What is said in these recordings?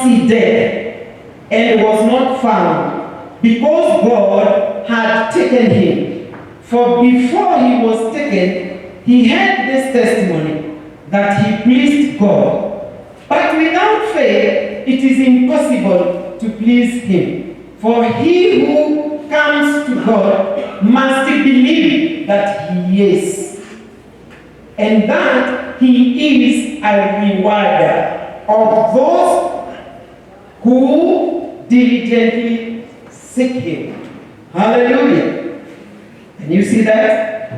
he dead and was not found, because God had taken him. For before he was taken, he had this testimony, that he pleased God. But without faith, it is impossible to please him. For he who comes to God must believe that he is, and that he is a rewarder of those who diligently seek him. Hallelujah. And you see that?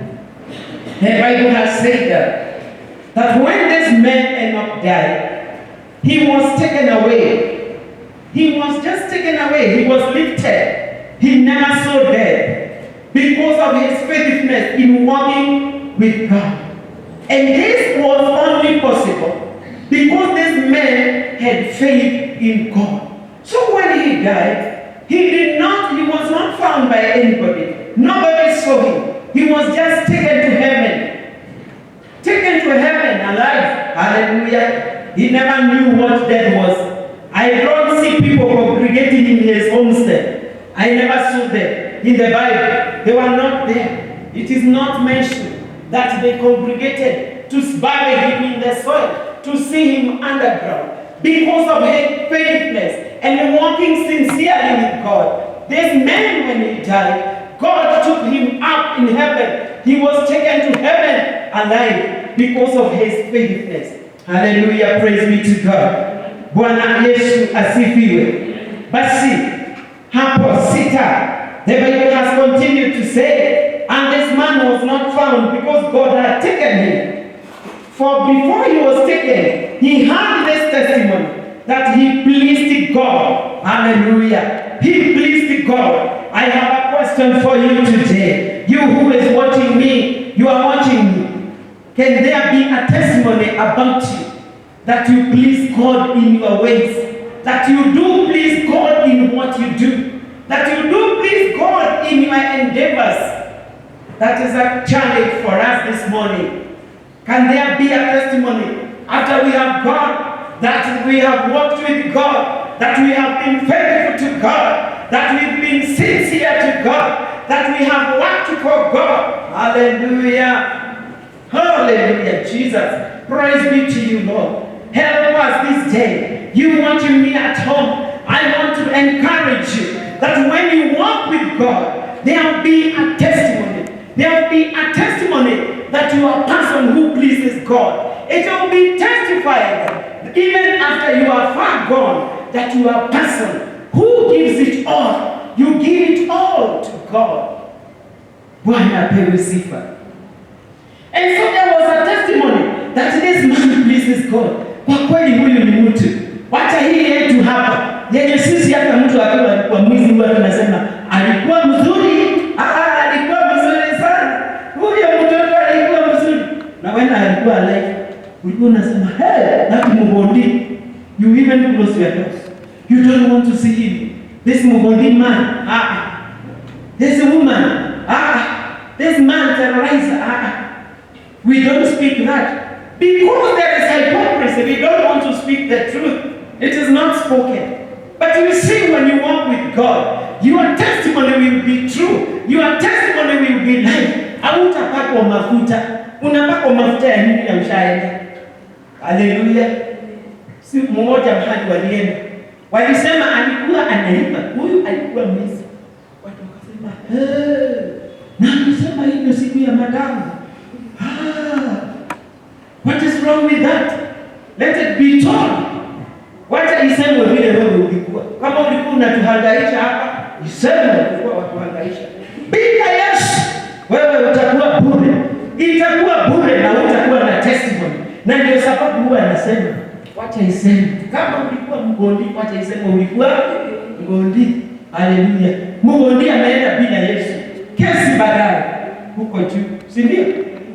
The Bible has said that when this man Enoch died, he was taken away. He was just taken away. He was lifted. He never saw death because of his faithfulness in walking with God. And this was only possible because this man had faith in God. So when he died, he was not found by anybody. Nobody saw him. He was just taken to heaven. Taken to heaven alive. Hallelujah. He never knew what death was. I don't see people congregating in his homestead. I never saw them in the Bible. They were not there. It is not mentioned that they congregated to bury him in the soil, to see him underground. Because of his faithfulness and walking sincerely with God. This man, when he died, God took him up in heaven. He was taken to heaven alive because of his faithfulness. Hallelujah, praise be to God. Bwana Yesu asifiwe. Basi, hapo sita, the Bible has continued to say, and this man was not found because God had taken him. For before he was taken, he had this testimony that he pleased God. Hallelujah. He pleased God. I have a question for you today. You who is watching me, you are watching me. Can there be a testimony about you that you please God in your ways? That you do please God in what you do? That you do please God in your endeavors? That is a challenge for us this morning. Can there be a testimony after we have gone, that we have walked with God, that we have been faithful to God, that we've been sincere to God, that we have worked for God? Hallelujah. Hallelujah, Jesus. Praise be to you, Lord. Help us this day. You watching me at home, I want to encourage you that when you walk with God, there will be a testimony. There will be a testimony that you are a person who pleases God. It will be testified even after you are far gone that you are a person who gives it all. You give it all to God. Bwana apewe sifa. And so there was a testimony that this man pleases God. Kwa kweli huyu ni mtu. Wacha hii yetu hapa. Yenye sisi hata mtu akiwa alikuwa mwizi huwa tunasema alikuwa mzuri. Alikuwa mzuri sana. Huyo mtoto alikuwa mzuri. Na when alikuwa alive, ulikuwa unasema, hey, that Mugondi. You even close your doors. You don't want to see him. This Mugondi man. This woman. This man terrorizer. We don't speak that. Because there is hypocrisy, we don't want to speak the truth. It is not spoken. But you see, when you walk with God, your testimony will be true. Your testimony will be life. Hautapakwa mafuta. Unapakwa mafuta ya nini ya mshaenda? Hallelujah. Si mmoja mahali walienda. Walisema alikuwa anaiba. Huyu alikuwa mwizi. Watu wakasema, na kusema hii ndio siku ya madamu. What is wrong with that? Let it be told. Wacha isemwe vile wewe ulikuwa. Kama ulikuwa unatuhangaisha hapa, isemwe ulikuwa watuhangaisha. Bila Yesu, wewe utakuwa bure. Itakuwa bure na utakuwa na testimony. Na ndio sababu huwa anasema, wacha isemwe. Kama ulikuwa Mugondi, wacha isemwe ulikuwa Mugondi. Haleluya. Mugondi ameenda bila Yesu. Kesi baadaye huko juu. Si ndio?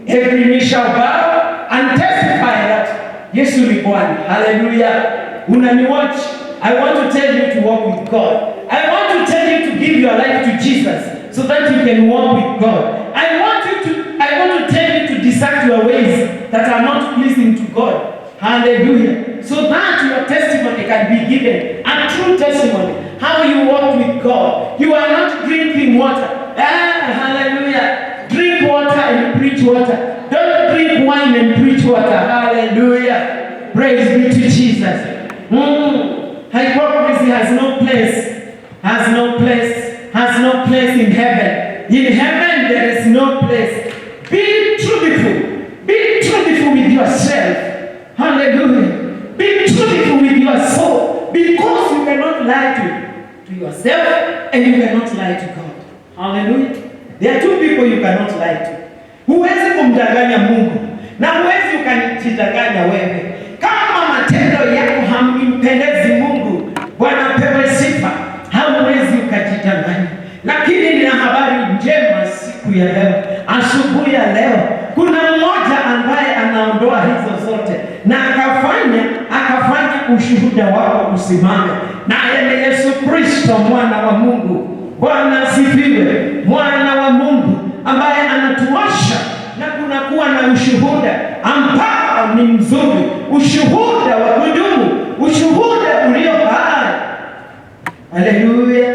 Every knee shall bow and testify that Yesu ni Bwana. Hallelujah. Unaniwatch. I want to tell you to walk with God. I want to tell you to give your life to Jesus so that you can walk with God. I want to tell you to decide your ways that are not pleasing to God. Hallelujah. So that your testimony can be given, a true testimony, how you walk with God. You are not drinking water. Hallelujah. Drink water and preach water. Don't drink wine and preach water. Hallelujah. Praise be to Jesus. Hypocrisy has no place. Has no place. Has no place in heaven. In heaven there is no place. Be truthful. Be truthful with yourself. Hallelujah. Be truthful with your soul, because you cannot lie to yourself and you cannot lie to God. Hallelujah. There are two people you cannot lie to. Huwezi kumdanganya Mungu na huwezi ukajidanganya wewe. Kama matendo yako hampendezi Mungu, Bwana pewe sifa, hauwezi ukajidanganya. Lakini nina habari njema siku ya leo, asubuhi ya leo. Kuna mmoja ambaye anaondoa hizo zote na akafanya ushuhuda wako usimame. Naye ni Yesu Kristo, mwana wa Mungu. Bwana asifiwe. Mwana wa Mungu ambaye anatuosha na kunakuwa na ushuhuda ambao ni mzuri, ushuhuda wa kudumu, ushuhuda ulio hai. Hallelujah.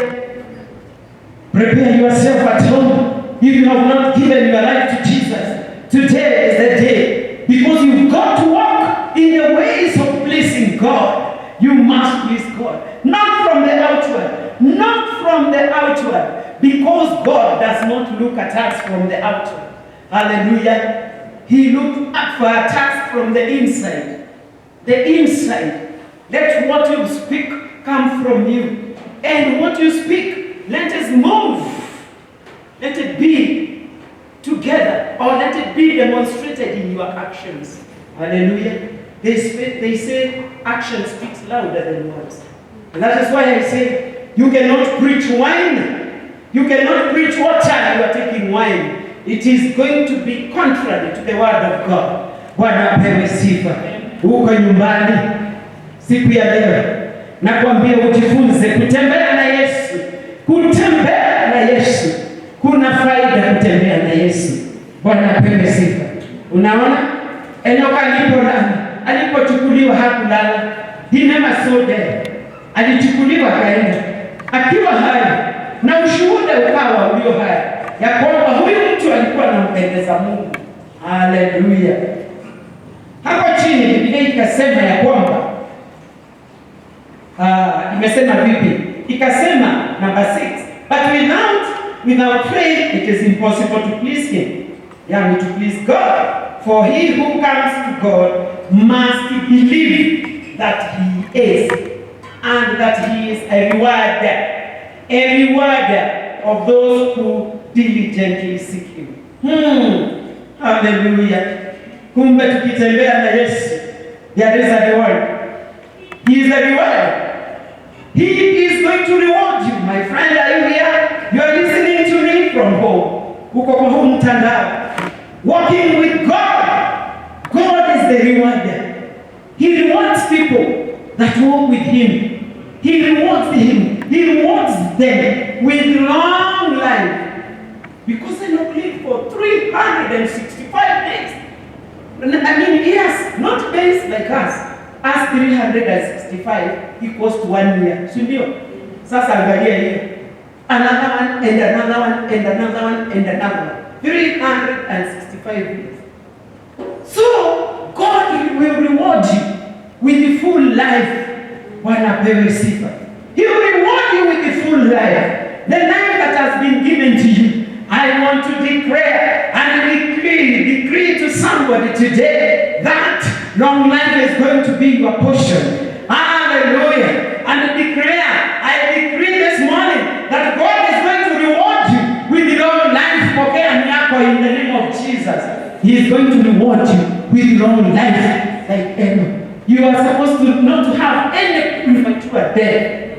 Prepare yourself at home. If you have not given your life to Jesus, today is the day, because you've got to walk in the ways of pleasing God. You must please God, not from the outward, not from the outward, because God does not look at us from the outward. Hallelujah. He looks up for us from the inside. The inside. Let what you speak come from you, and what you speak, let us move. Let it be together, or let it be demonstrated in your actions. Hallelujah. They say action speaks louder than words. And that is why I say you cannot preach wine. You cannot preach water and you are taking wine. It is going to be contrary to the word of God. Bwana apewe sifa. Uko nyumbani siku ya leo, nakwambia ujifunze kutembea na Yesu. Kutembea na Yesu. Kuna faida kutembea na Yesu. Bwana apewe sifa. Unaona? Enoka alipochukuliwa hakulala. He never saw death. Alichukuliwa kaenda akiwa hai, na ushuhuda ukawa ulio hai ya kwamba huyu mtu alikuwa anampendeza Mungu. Haleluya. Hapo chini Biblia ikasema ya kwamba imesema vipi? Ikasema number 6, but without faith it is impossible to please him. Yani to please God. For he who comes to God must believe that he is, and that he is a rewarder of those who diligently seek him. Hallelujah. Kumbe tukitembea na Yesu, there is a reward. He is a rewarder. He is going to reward you. My friend, are you here? You are listening to me from home. Uko kwa huu mtandao. Walking with God. God is the rewarder. He rewards people that walk with him. He rewards them with long life. Because they don't live for 365 days. I mean years, not days like us. As 365 equals to 1 year. Sindio? Sasa angalia hiyo. Another one, and another one, and another one, and another one. 365 years. So, God will reward you with the full life. Bwana pewe sifa. He will reward you with the full life. The life that has been given to you. I want to declare and decree to somebody today that long life is going to be your portion. Hallelujah. And I decree this morning that God is going to reward you with long life. In the name of Jesus. He is going to reward you with long life like Enoch. You are supposed to not to have any premature death.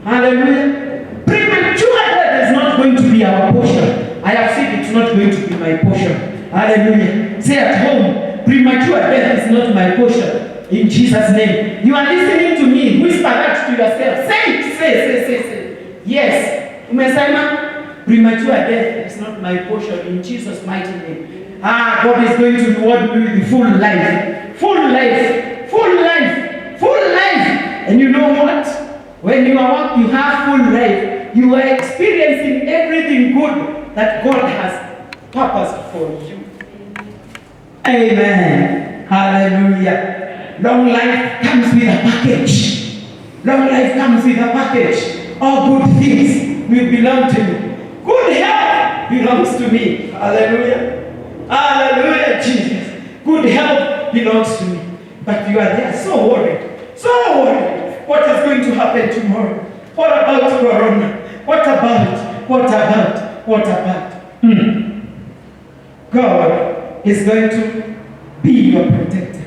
Hallelujah. Premature death is not going to be our portion. I have said it's not going to be my portion. Hallelujah. Say at home, premature death is not my portion. In Jesus' name. You are listening to me. Whisper that to yourself. Say it. Say. Yes. Umesema premature death is not my portion in Jesus' mighty name. God is going to reward me with the full life. full life, full life, full life. And you know what? When you have full life, you are experiencing everything good that God has purposed for you. Amen. Hallelujah. Long life comes with a package. Long life comes with a package. All good things will belong to me. Good health belongs to me. Hallelujah. Hallelujah, Jesus. Good health belongs to me. But you are there so worried. So worried. What is going to happen tomorrow? What about Corona? What about? What about? What about? God is going to be your protector.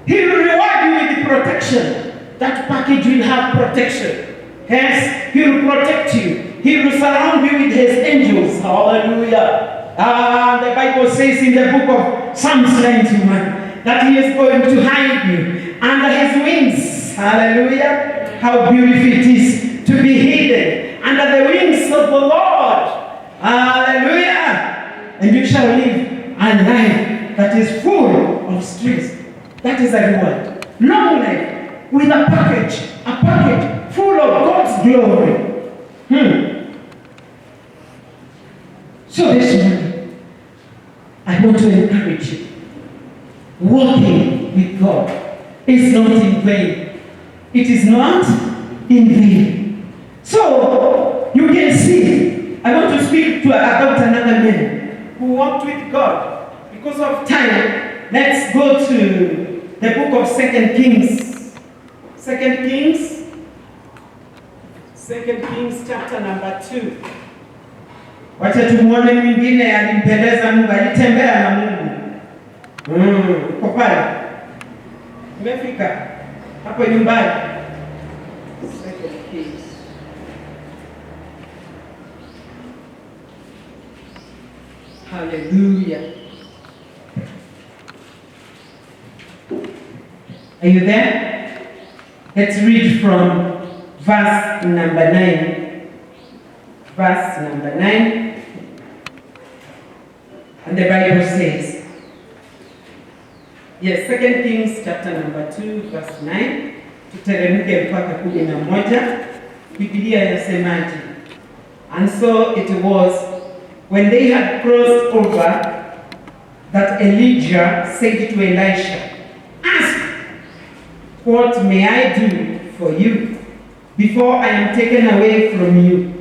He will reward you with the protection. That package will have protection. Yes, He will protect you. He will surround you with His angels. Hallelujah. The Bible says in the book of Psalms 91 that He is going to hide you under His wings. Hallelujah. How beautiful it is to be hidden under the wings of the Lord. Hallelujah. And you shall live a life that is full of strength. That is a reward. Long life with a package full of God's glory. So this morning, I want to encourage you. Walking with God is not in vain. It is not in vain. So, you can see, I want to speak about another man who walked with God. Because of time, let's go to the book of 2 Kings. 2 Kings chapter number 2. Wacha tumuone mwingine alimpendeza Mungu, alitembea na Mungu. Uko pale? Umefika hapo nyumbani? 2 Kings. Hallelujah. Are you there? Let's read from verse number 9. Verse number 9. And the Bible says, yes, 2 Kings chapter number 2, verse 9. Tuteremke mpaka 11. Biblia inasemaje? And so it was, when they had crossed over, that Elijah said to Elisha, ask, what may I do for you before I am taken away from you?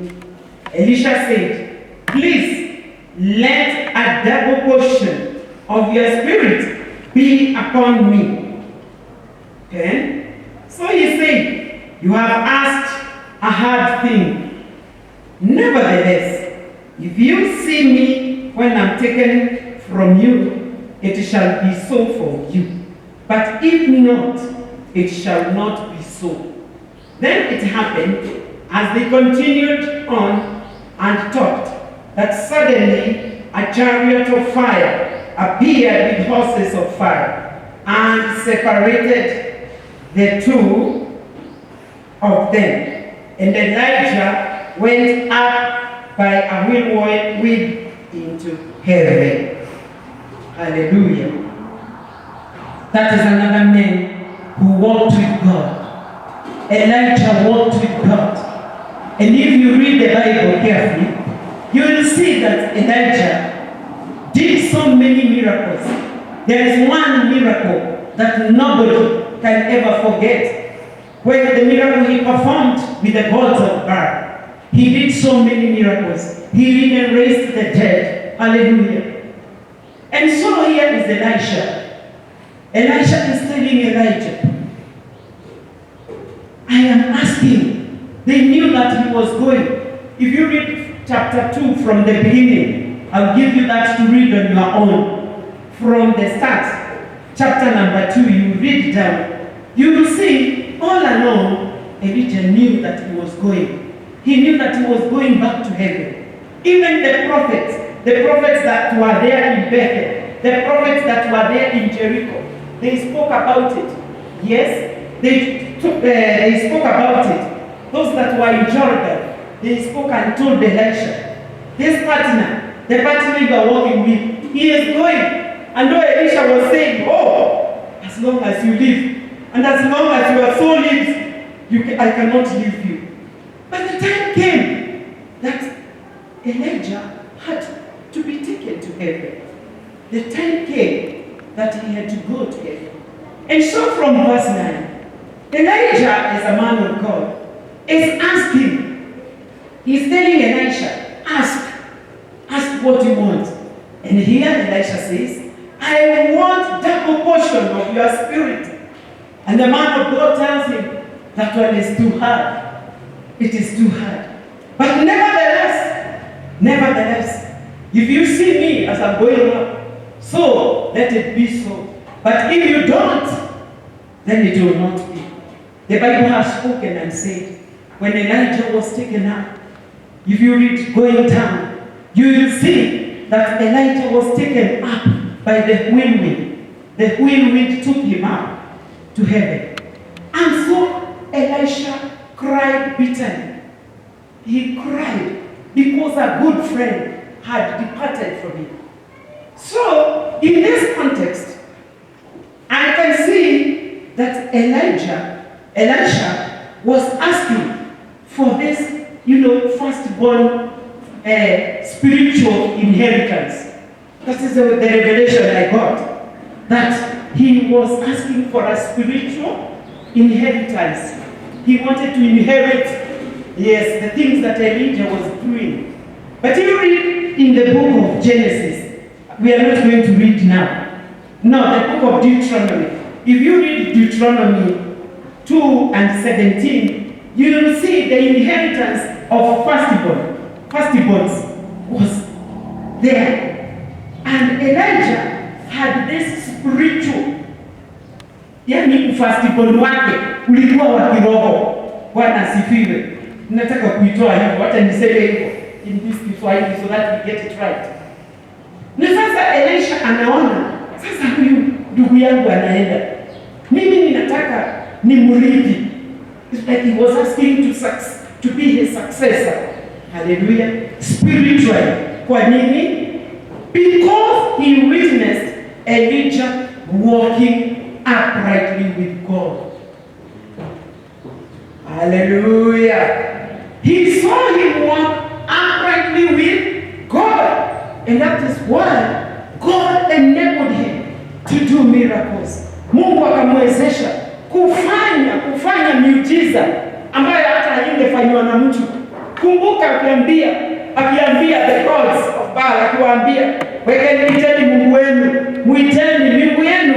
Elisha said, please let a double portion of your spirit be upon me. Okay? So he said, you have asked a hard thing. Nevertheless, if you see me when I'm taken from you, it shall be so for you. But if not, it shall not be so. Then it happened, as they continued on and talked, that suddenly a chariot of fire appeared with horses of fire and separated the two of them. And Elijah went up by a whirlwind into heaven. Hallelujah. That is another man who walked with God. Elijah walked with God. And if you read the Bible carefully, you will see that Elijah did so many miracles. There is one miracle that nobody can ever forget. When the miracle he performed with the gods of God. He did so many miracles. He even raised the dead. Hallelujah. And so here is Elisha. Elisha is telling Elijah, I am asking. They knew that he was going. If you read chapter 2 from the beginning, I'll give you that to read on your own. From the start, chapter number 2, you read down. You will see all along, Elijah knew that he was going. He knew that he was going back to heaven. Even the prophets that were there in Bethel, the prophets that were there in Jericho, they spoke about it. Yes, they spoke about it. Those that were in Jordan, they spoke and told Elisha, this partner, the partner you are walking with, he is going. And though Elisha was saying, oh, as long as you live, and as long as your soul lives, I cannot leave you. But the time came that Elijah had to be taken to heaven. The time came that he had to go to heaven. And so from verse 9, Elijah, as a man of God, is asking, he's telling Elisha, ask what you want. And here Elisha says, I want double portion of your spirit. And the man of God tells him, that one is too hard. It is too hard. But nevertheless, if you see me as I'm going up, so let it be so. But if you don't, then it will not be. The Bible has spoken and said, when Elijah was taken up, if you read going down, you will see that Elijah was taken up by the whirlwind. The whirlwind took him up to heaven. And so Elisha cried bitterly. He cried because a good friend had departed from him. So, in this context, I can see that Elisha was asking for this, firstborn spiritual inheritance. That is the revelation I got. That he was asking for a spiritual inheritance. He wanted to inherit, yes, the things that Elijah was doing. But if you read in the book of Genesis, we are not going to read now. No, the book of Deuteronomy. If you read Deuteronomy 2 and 17, you will see the inheritance of firstborns was there. And Elijah had this spiritual, firstborn wake ulikuwa wa kiroho. Bwana asifiwe. Nataka kuitoa hivyo, hata niseme hivyo in this Kiswahili so that we get it right. Na sasa Elisha anaona, sasa huyu ndugu yangu anaenda, mimi ninataka nimrithi. It's like he was asking to be his successor. Hallelujah. Spiritually. Kwa nini? Because he witnessed Elijah walking uprightly with God. Hallelujah. He saw him walk uprightly with God. And that is why God enabled him to do miracles. Mungu akamwezesha kufanya miujiza ambayo hata haingefanywa na mtu. Kumbuka akiambia the gods of Baal, akiwaambia, mwiteni Mungu wenu, mwiteni Mungu wenu,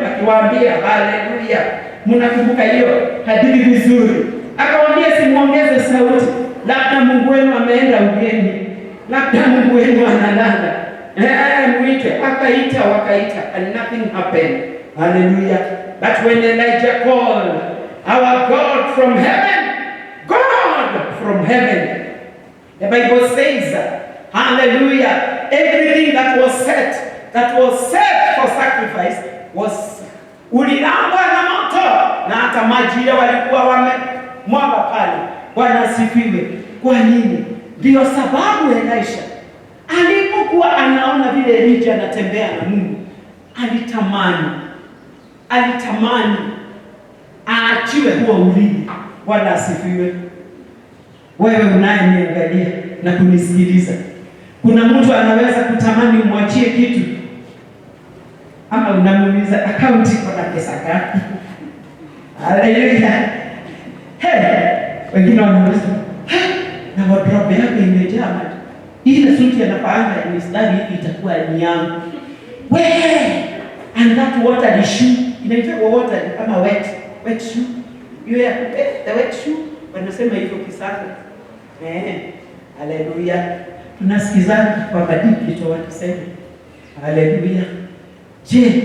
akiwaambia, haleluya. Mnakumbuka hiyo hadithi vizuri. Akawaambia simuongeze sauti, labda Mungu wenu ameenda ugeni, labda Mungu wenu analala. Mwite, wakaita, and nothing happened. Hallelujah. But when Elijah called, our God from heaven, the Bible says, hallelujah, everything that was set for sacrifice was ulilambwa na moto, na hata maji walikuwa wamemwaga pale. Bwana asifiwe. Kwa nini? Ndio sababu Elisha alipokuwa anaona vile Elijah anatembea na Mungu, alitamani aachiwe huo urithi. Bwana asifiwe. Wewe unayeniangalia na kunisikiliza, kuna mtu anaweza kutamani umwachie kitu, ama unamuuliza akaunti iko na pesa ngapi? Haleluya. Wengine wanauliza, na wardrobe yako imejaa maji, ile suti anapaanga mistari hivi itakuwa ni yangu. And that water shoe, inaitwa water kama wet shoe. The wet shoe, wanasema hivyo kisasa. Haleluya. Tunasikizana kwa badiki tu watuseme. Haleluya. Je,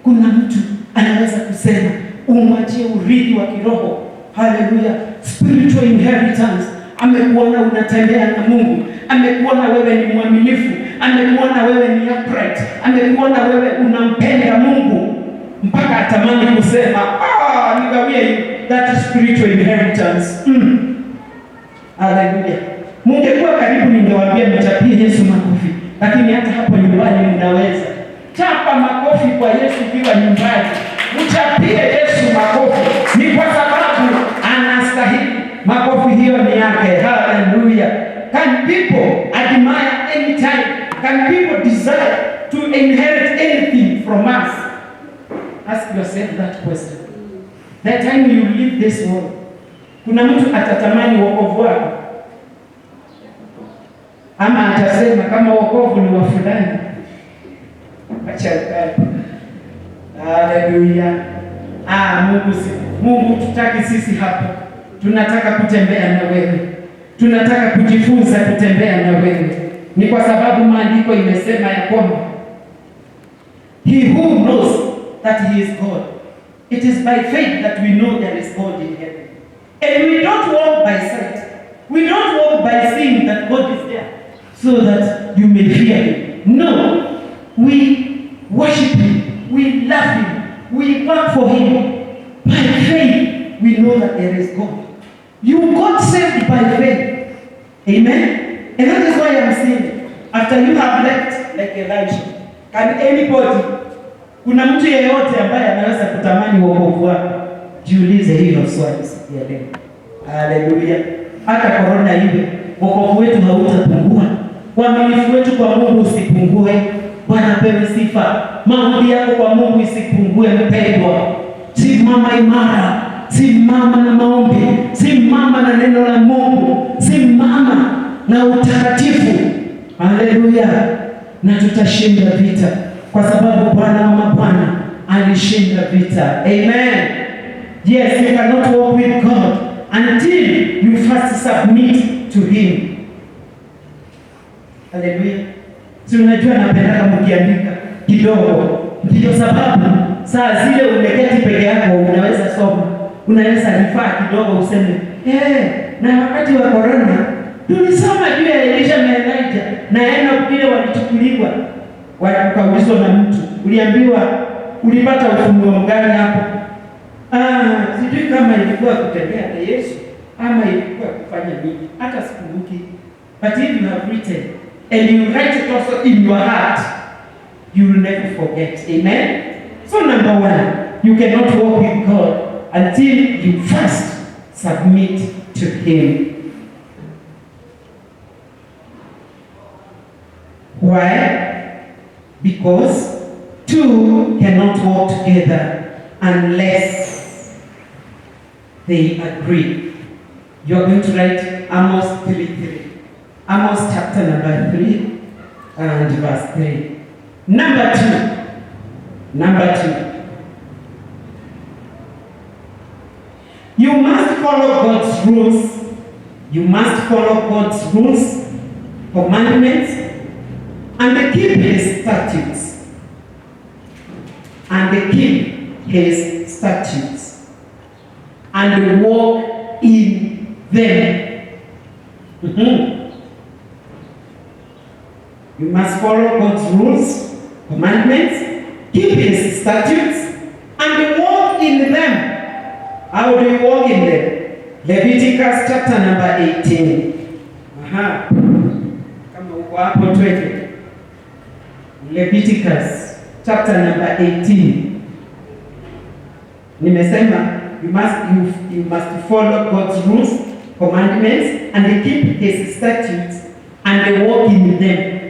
kuna mtu anaweza kusema umwachie urithi wa kiroho? Haleluya. Spiritual inheritance. Amekuona unatembea na Mungu, amekuona wewe ni mwaminifu, amekuona wewe ni upright, amekuona wewe unampenda Mungu mpaka atamani kusema nigawie that spiritual inheritance. Haleluya. Mungekuwa karibu ningewaambia mchapie Yesu makofi, lakini hata hapo nyumbani mnaweza. Chapa makofi kwa Yesu ukiwa nyumbani. Mchapie Yesu makofi. Ni kwa sababu anastahili. Makofi hiyo ni yake. Hallelujah. Can people admire any time? Can people desire to inherit anything from us? Ask yourself that question. That time you leave this world, kuna mtu atatamani wokovu wako? Ama atasema kama wokovu ni wa fulani? Acha ukali. Haleluya. Mungu tutaki sisi hapo. Tunataka kutembea na wewe. Tunataka kujifunza kutembea na wewe. Ni kwa sababu maandiko imesema ya kwamba he who knows that he is God, it is by faith that we know there is God in heaven. And we don't walk by sight. We don't walk by seeing that God is there so that you may fear him. No. We worship him. We love him. We work for him. By faith, we know that there is God. You got saved by faith. Amen? And that is why I'm saying, after you have left like Elijah, can anybody, kuna mtu yeyote ambaye anaweza kutamani wokovu wako? Jiulize hilo swali siku ya leo. Haleluya. Hata korona iwe, wokovu wetu hautapungua. Uaminifu wetu kwa Mungu usipungue. Bwana pewe sifa. Maombi yako kwa Mungu isipungue mpendwa. Simama imara. Simama na maombi. Simama na neno la Mungu. Simama na utaratibu. Haleluya. Na tutashinda vita kwa sababu Bwana wa mabwana alishinda vita. Amen. Yes, you cannot walk with God until you first submit to him. Haleluya. Si unajua napenda mkiandika kidogo. Ndio sababu saa zile umeketi peke yako unaweza soma. Unaweza rifaa kidogo useme, na wakati wa corona tulisoma juu ya Elisha na Elijah na Enoch vile walichukuliwa. Wakaulizwa na mtu, uliambiwa ulipata ufunuo gani hapo? Sijui kama ilikuwa kutembea na Yesu ama ilikuwa kufanya nini. Hata sikumbuki. But if you have written and you write it also in your heart, you will never forget. Amen? So number one, you cannot walk with God until you first submit to him. Why? Because two cannot walk together unless they agree. You are going to write Amos 3:3. Amos chapter number 3 and verse 3. Number two. You must follow God's rules. You must follow God's rules, commandments, and keep his statutes. And keep his statutes. And walk in them. You must follow God's rules, commandments, keep his statutes, and walk in them. How do you walk in them? Leviticus chapter number 18. Kama uko hapo twende. Leviticus chapter number 18. Nimesema you must follow God's rules, commandments, and keep his statutes and walk in them.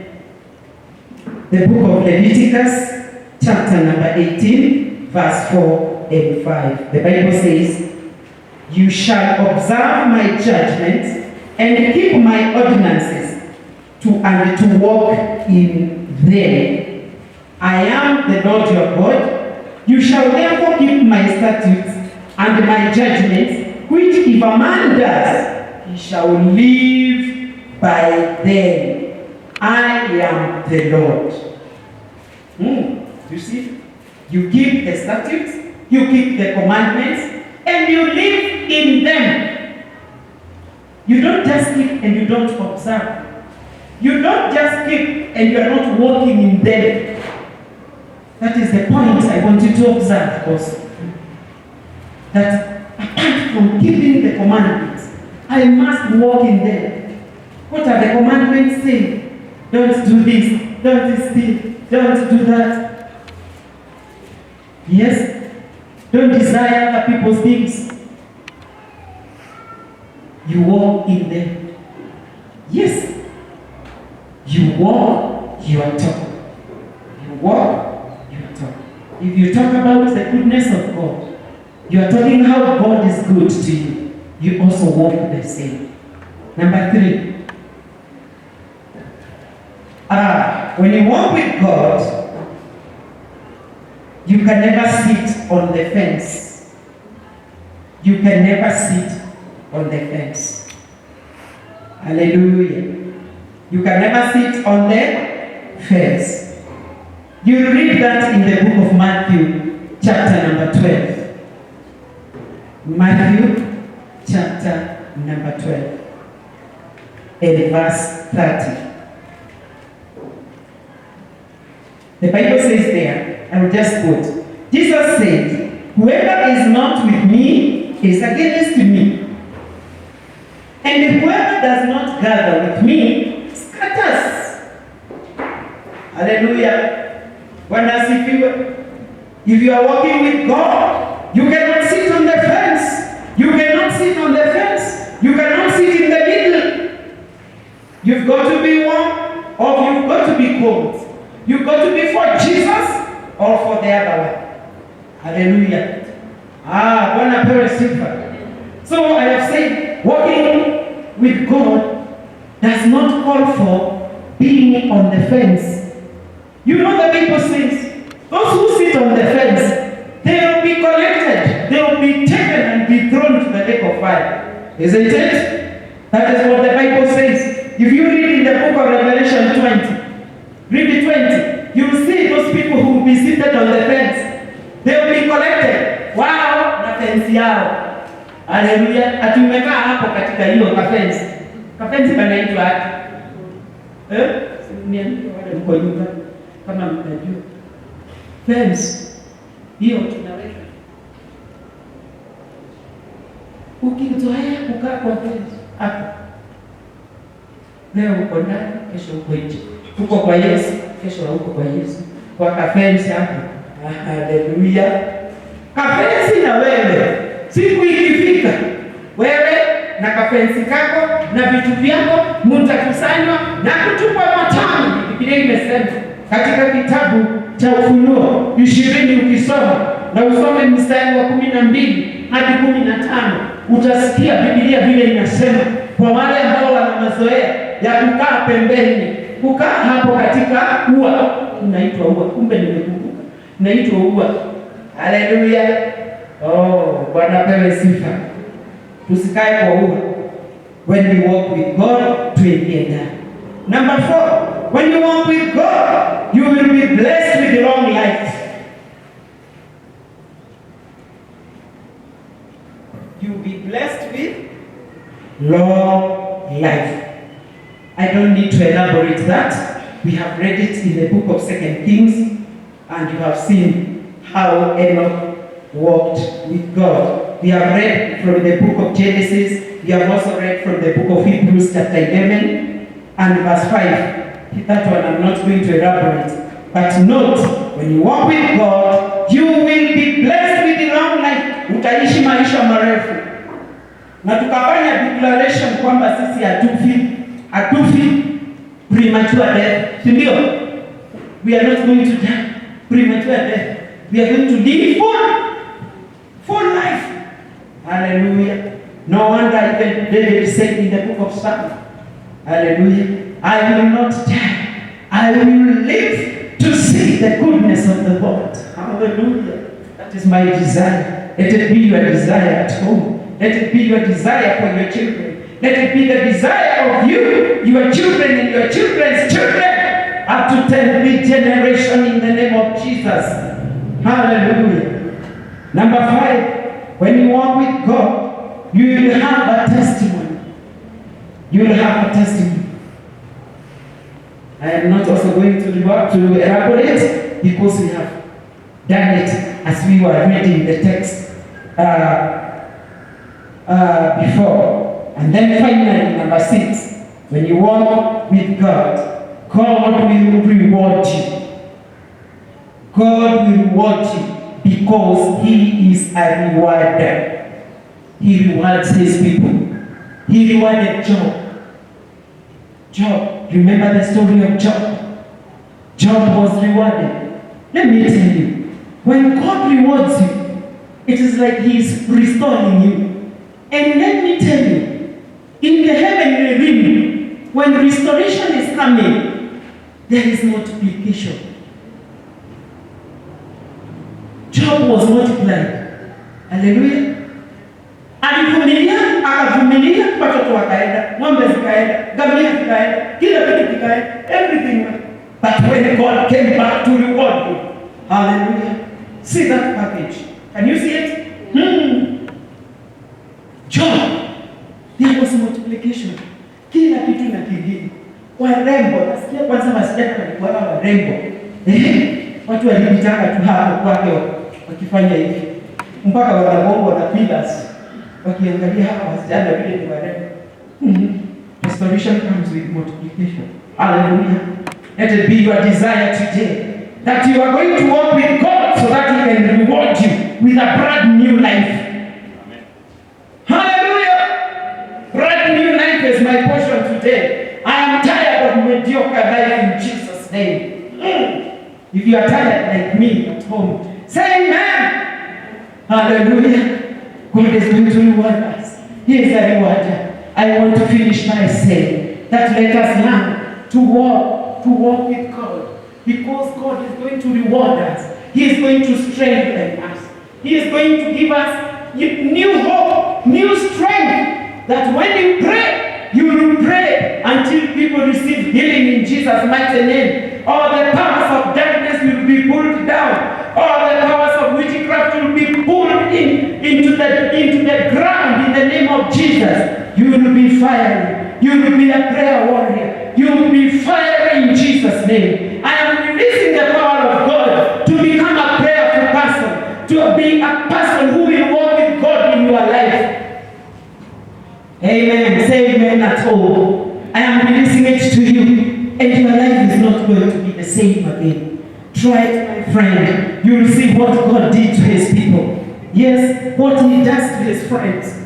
The book of Leviticus chapter number 18 verse 4 and 5. The Bible says, you shall observe my judgments and keep my ordinances and to walk in them. I am the Lord your God. You shall therefore keep my statutes and my judgments, which if a man does, he shall live by them. I am the Lord. You see? You keep the statutes, you keep the commandments, and you live in them. You don't just keep and you don't observe. You don't just keep and you are not walking in them. That is the point I want you to observe also. That apart from keeping the commandments, I must walk in them. What are the commandments saying? Don't do this, don't steal, don't do that. Yes? Don't desire other people's things. You walk in them. Yes. You walk your talk. You walk your talk. If you talk about the goodness of God, you are talking how God is good to you. You also walk the same. Number 3. When you walk with God, you can never sit on the fence. You can never sit on the fence. Hallelujah. You can never sit on the fence. You read that in the book of Matthew, chapter number 12. Matthew, chapter number 12, and verse 30. The Bible says there, I will just quote, Jesus said, whoever is not with me is against me. And whoever does not gather with me scatters. Hallelujah. If you are walking with God, you cannot sit on the fence. You cannot sit on the fence. You cannot sit in the middle. You've got to be one, or you've got to be cold. You've got to be for Jesus or for the other one. Hallelujah. Bwana pewe sifa. So I have said, walking with God does not call for being on the fence. You know the Bible says, those who sit on the fence, they will be collected. They will be taken and be thrown to the lake of fire. Isn't it? That is what the Bible says. If you read in the book of Revelation 20, read 20, you will see those people who will be seated on the fence. They will be collected. Wow, na fence yao. Hallelujah. Atumekaa hapo katika hiyo kafence. Kafence kanaitwa aje? Niambie wale mko nyumba kama mtajua. Fence. Hiyo tunaweka. Ukizoea kukaa kwa fence hapo. Leo uko ndani, kesho uko nje. Uko kwa Yesu, kesho uko kwa Yesu. Kwa kafensi hapo. Haleluya. Kafensi na wewe. Siku ikifika, wewe na kafensi kako na vitu vyako mtakusanywa na kutupwa motoni. Biblia imesema katika kitabu cha Ufunuo 20 ukisoma na usome mstari wa 12 hadi 15 utasikia Biblia vile inasema kwa wale ambao wana mazoea ya kukaa pembeni, kukaa hapo katika ua, unaitwa ua, kumbe nimekumbuka, unaitwa ua. Haleluya. Bwana pewe sifa. Tusikae kwa ua. When we walk with God, tuingie ndani. Number 4, when you walk with God, you will be blessed with long life. You will be blessed with long life. I don't need to elaborate that. We have read it in the book of 2 Kings, and you have seen how Enoch walked with God. We have read from the book of Genesis. We have also read from the book of Hebrews chapter 11 and verse 5. That one I'm not going to elaborate. But note, when you walk with God, you will be blessed with a long life. Utaishi maisha marefu. Na tukafanya declaration kwamba sisi hatufi premature death. Ndio? We are not going to die premature death. We are going to live full life. Hallelujah. No wonder even David said in the book of Psalms, hallelujah, I will not die. I will live to see the goodness of the Lord. Hallelujah. That is my desire. Let it be your desire at home. Let it be your desire for your children. Let it be the desire of you, your children, and your children's children, up to 10th generation in the name of Jesus. Hallelujah. Number 5, when you walk with God, you will have a testimony. You will have a testimony. I am not also going to elaborate because we have done it as we were reading the text before. And then finally, number 6, when you walk with God will reward you. God will reward you. because he is a rewarder. He rewards his people. He rewarded Job. Job, remember the story of Job? Job was rewarded. Let me tell you, when God rewards you, it is like he is restoring you. And let me tell you, in the heavenly realm, when restoration is coming, there is multiplication. Job was multiplied. Hallelujah. Alivumilia, akavumilia, watoto wakaenda, ng'ombe zikaenda, ngamia zikaenda, kila kitu kikaenda, everything went. But when God came back to reward you, hallelujah. See that package. Can you see it? Job, there was multiplication. Kila kitu na kingine. Warembo, nasikia kwanza wasichana walikuwa warembo. Watu walipitanga tu hapo kwake wakifanya hivi. Mpaka wanagongo na pillars. Wakiangalia hapa wasichana vile ni warembo. Restoration comes with multiplication. Hallelujah. Let it be your desire today that you are going to walk with God so that He can reward you with a brand new life. Amen. Hallelujah. Brand new life is my portion today. I am tired of mediocre life in Jesus' name. If you are tired like me at home, say amen. Hallelujah. God is going to reward us. He is a rewarder. I want to finish by saying that let us learn to walk with God, because God is going to reward us. He is going to strengthen us. He is going to give us new hope, new strength, that when you pray, you will pray until people receive healing in Jesus' mighty name. All the powers of darkness will be pulled down. All the powers of witchcraft will be pulled into the ground in the name of Jesus. You will be fiery. You will be a prayer warrior. You will be fiery in Jesus' name. I am releasing the power of God to become a prayerful person, to be a person who will walk with God in your life. Amen. Say amen at all. I am releasing it to you, and your life is not going to be the same again. Try it, my friend. You will see what God did to His people. Yes, what He does to His friends.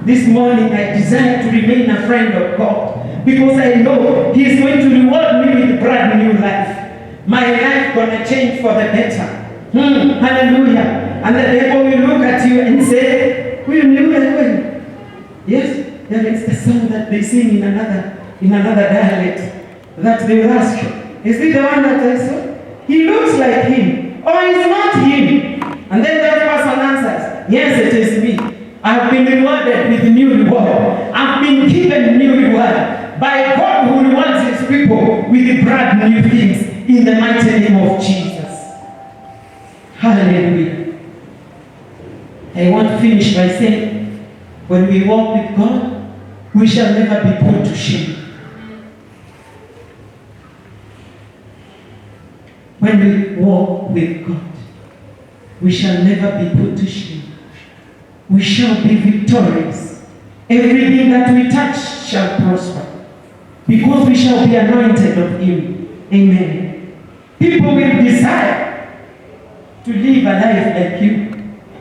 This morning I desire to remain a friend of God, because I know He is going to reward me with a brand new life. My life gonna change for the better. Hallelujah. And the devil will look at you and say, "Will you that?" Yes, there is the song that they sing in another dialect that they will ask, "Is it the one that I saw? He looks like him, or is not him?" And then that person answers, "Yes, it is me. I have been rewarded with new reward. I've been given new reward by God, who rewards His people with brand new things in the mighty name of Jesus." Hallelujah. I want to finish by saying, when we walk with God, we shall never be put to shame. When we walk with God, we shall never be put to shame. We shall be victorious. Everything that we touch shall prosper, because we shall be anointed of Him. Amen. People will desire to live a life like you.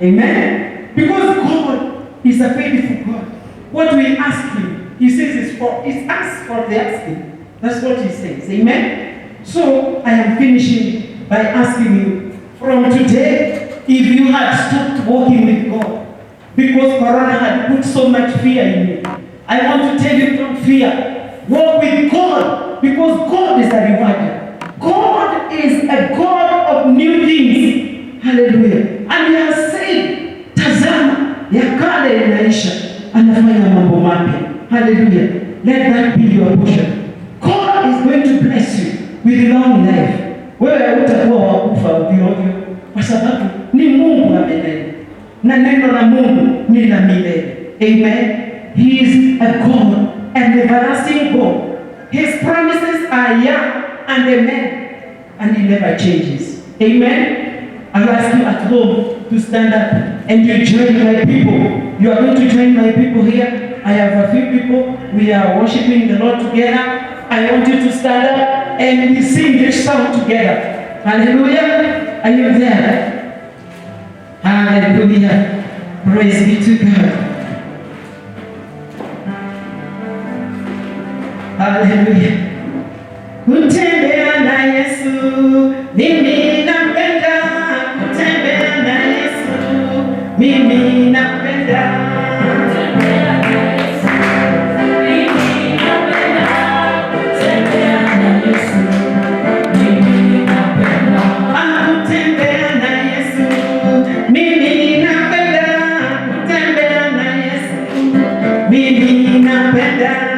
Amen. Because God is a faithful God. What we ask Him, He says it's ask for the asking. That's what He says. Amen. So I am finishing by asking you, from today, if you had stopped walking with God, because Corona had put so much fear in you, I want to tell you, don't fear. Walk with God, because God is a rewarder. God is a God of new things. Hallelujah. And He has said, tazama, ya kale inaisha, anafanya mambo mapya. Hallelujah. Let that be your portion. God is going to bless you with long life. Wewe utakuwa wakufa ovyo, kwa sababu ni Mungu wa milele, na neno la Mungu ni la milele. Amen. He is a God, an everlasting God. His promises are yeah and amen, and He never changes. Amen. I'll ask you at home to stand up and you join my people. You are going to join my people here. I have a few people. We are worshiping the Lord together. I want you to stand up and we sing this song together. Hallelujah. Are you there? Hallelujah. Praise be to God. Hallelujah. Kutembea na Yesu, mimi napenda kutembea na Yesu, mimi napenda kutembea na Yesu, mimi napenda kutembea na Yesu, mimi napenda kutembea na Yesu, mimi napenda kutembea na Yesu, mimi napenda